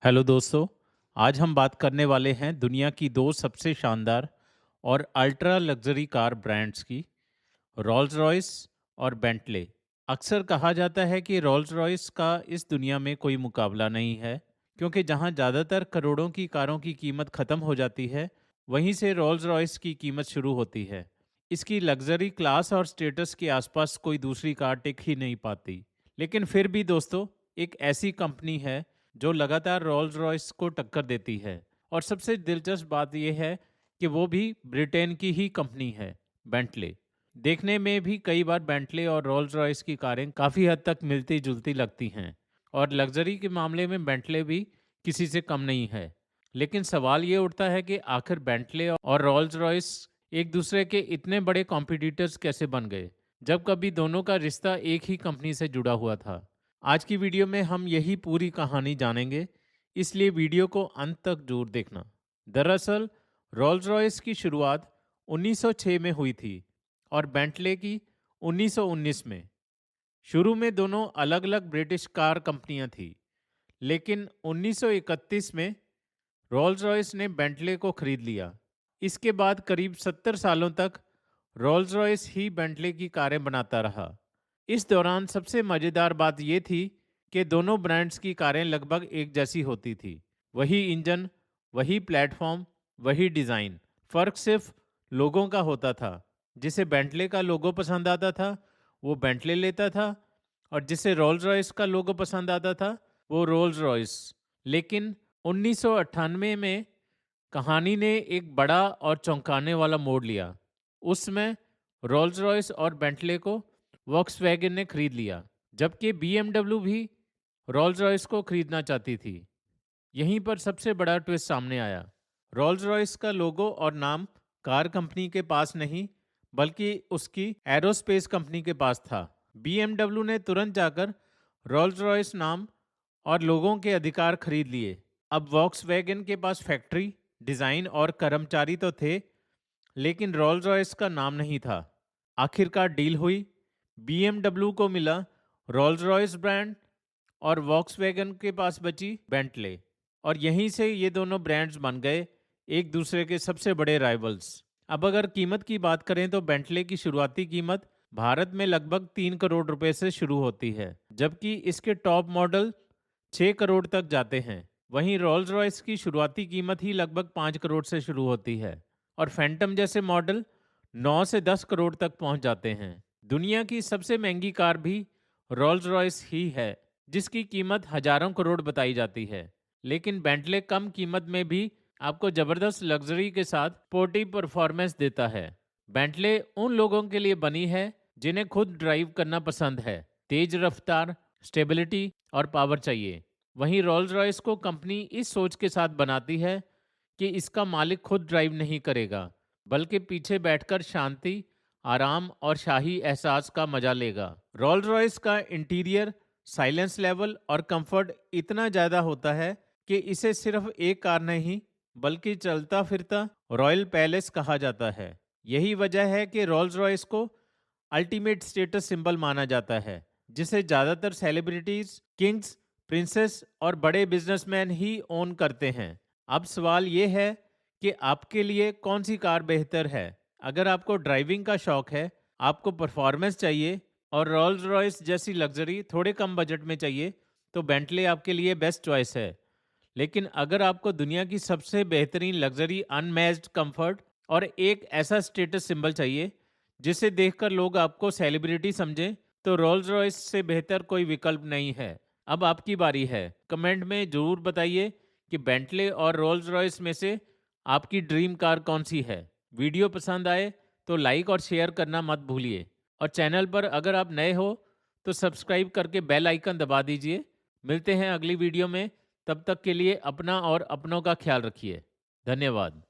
Hello दोस्तों। आज हम बात करने वाले हैं दुनिया की दो सबसे शानदार और अल्ट्रा लग्जरी कार ब्रांड्स की, रोल्स रॉयस और बेंटले। अक्सर कहा जाता है कि रोल्स रॉयस का इस दुनिया में कोई मुकाबला नहीं है, क्योंकि जहां ज़्यादातर करोड़ों की कारों की कीमत ख़त्म हो जाती है, वहीं से रोल्स रॉयस की कीमत शुरू होती है। इसकी लग्जरी, क्लास और स्टेटस के आसपास कोई दूसरी कार टिक ही नहीं पाती। लेकिन फिर भी दोस्तों, एक ऐसी कंपनी है जो लगातार रोल्स रॉयस को टक्कर देती है, और सबसे दिलचस्प बात यह है कि वो भी ब्रिटेन की ही कंपनी है, बेंटले। देखने में भी कई बार बेंटले और रोल्स रॉयस की कारें काफ़ी हद तक मिलती जुलती लगती हैं, और लग्जरी के मामले में बेंटले भी किसी से कम नहीं है। लेकिन सवाल ये उठता है कि आखिर बेंटले और रोल्स रॉयस एक दूसरे के इतने बड़े कॉम्पिटिटर्स कैसे बन गए, जब कभी दोनों का रिश्ता एक ही कंपनी से जुड़ा हुआ था। आज की वीडियो में हम यही पूरी कहानी जानेंगे, इसलिए वीडियो को अंत तक जरूर देखना। दरअसल रोल्स रॉयस की शुरुआत 1906 में हुई थी और बेंटले की 1919 में। शुरू में दोनों अलग अलग ब्रिटिश कार कंपनियां थी, लेकिन 1931 में रोल्स रॉयस ने बेंटले को खरीद लिया। इसके बाद करीब 70 सालों तक रोल्स रॉयस ही बेंटले की कारें बनाता रहा। इस दौरान सबसे मज़ेदार बात यह थी कि दोनों ब्रांड्स की कारें लगभग एक जैसी होती थी। वही इंजन, वही प्लेटफॉर्म, वही डिज़ाइन। फ़र्क सिर्फ लोगों का होता था। जिसे बेंटले का लोगो पसंद आता था, वो बेंटले लेता था, और जिसे रोल्स रॉयस का लोगो पसंद आता था, वो रोल्स रॉयस। लेकिन 1998 में कहानी ने एक बड़ा और चौंकाने वाला मोड़ लिया। उसमें रोल्स रॉयस और बेंटले को वॉक्सवैगन ने खरीद लिया, जबकि बीएमडब्ल्यू भी रोल्स रॉयस को खरीदना चाहती थी। यहीं पर सबसे बड़ा ट्विस्ट सामने आया। रोल्स रॉयस का लोगो और नाम कार कंपनी के पास नहीं, बल्कि उसकी एरोस्पेस कंपनी के पास था। बीएमडब्ल्यू ने तुरंत जाकर रोल्स रॉयस नाम और लोगों के अधिकार खरीद लिए। अब वॉक्सवैगन के पास फैक्ट्री, डिज़ाइन और कर्मचारी तो थे, लेकिन रोल्स रॉयस का नाम नहीं था। आखिरकार डील हुई। बीएमडब्ल्यू को मिला रोल्स रॉयस ब्रांड, और वॉक्सवैगन के पास बची बेंटले। और यहीं से ये दोनों ब्रांड्स बन गए एक दूसरे के सबसे बड़े राइवल्स। अब अगर कीमत की बात करें तो बेंटले की शुरुआती कीमत भारत में लगभग 3 करोड़ रुपए से शुरू होती है, जबकि इसके टॉप मॉडल 6 करोड़ तक जाते हैं। वहीं रोल्स रॉयस की शुरुआती कीमत ही लगभग 5 करोड़ से शुरू होती है, और फैंटम जैसे मॉडल 9 से 10 करोड़ तक पहुंच जाते हैं। दुनिया की सबसे महंगी कार भी रोल्स रॉयस ही है, जिसकी कीमत हजारों करोड़ बताई जाती है। लेकिन बेंटले कम कीमत में भी आपको जबरदस्त लग्जरी के साथ स्पोर्टी परफॉर्मेंस देता है। बेंटले उन लोगों के लिए बनी है जिन्हें खुद ड्राइव करना पसंद है। तेज रफ्तार, स्टेबिलिटी और पावर चाहिए। वहीं रोल्स रॉयस को कंपनी इस सोच के साथ बनाती है कि इसका मालिक खुद ड्राइव नहीं करेगा, बल्कि पीछे बैठकर शांति, आराम और शाही एहसास का मजा लेगा। रोल्स रॉयस का इंटीरियर, साइलेंस लेवल और कंफर्ट इतना ज़्यादा होता है कि इसे सिर्फ एक कार नहीं, बल्कि चलता फिरता रॉयल पैलेस कहा जाता है। यही वजह है कि रोल्स रॉयस को अल्टीमेट स्टेटस सिंबल माना जाता है, जिसे ज़्यादातर सेलिब्रिटीज, किंग्स, प्रिंसेस और बड़े बिजनेसमैन ही ओन करते हैं। अब सवाल ये है कि आपके लिए कौन सी कार बेहतर है। अगर आपको ड्राइविंग का शौक है, आपको परफॉर्मेंस चाहिए और रोल्स रॉयस जैसी लग्जरी थोड़े कम बजट में चाहिए, तो बेंटले आपके लिए बेस्ट चॉइस है। लेकिन अगर आपको दुनिया की सबसे बेहतरीन लग्जरी, अनमैच्ड कंफर्ट और एक ऐसा स्टेटस सिंबल चाहिए जिसे देखकर लोग आपको सेलिब्रिटी समझें, तो रोल्स रॉयस से बेहतर कोई विकल्प नहीं है। अब आपकी बारी है। कमेंट में जरूर बताइए कि बेंटले और रोल्स रॉयस में से आपकी ड्रीम कार कौन सी है। वीडियो पसंद आए तो लाइक और शेयर करना मत भूलिए, और चैनल पर अगर आप नए हो तो सब्सक्राइब करके बेल आइकन दबा दीजिए। मिलते हैं अगली वीडियो में। तब तक के लिए अपना और अपनों का ख्याल रखिए। धन्यवाद।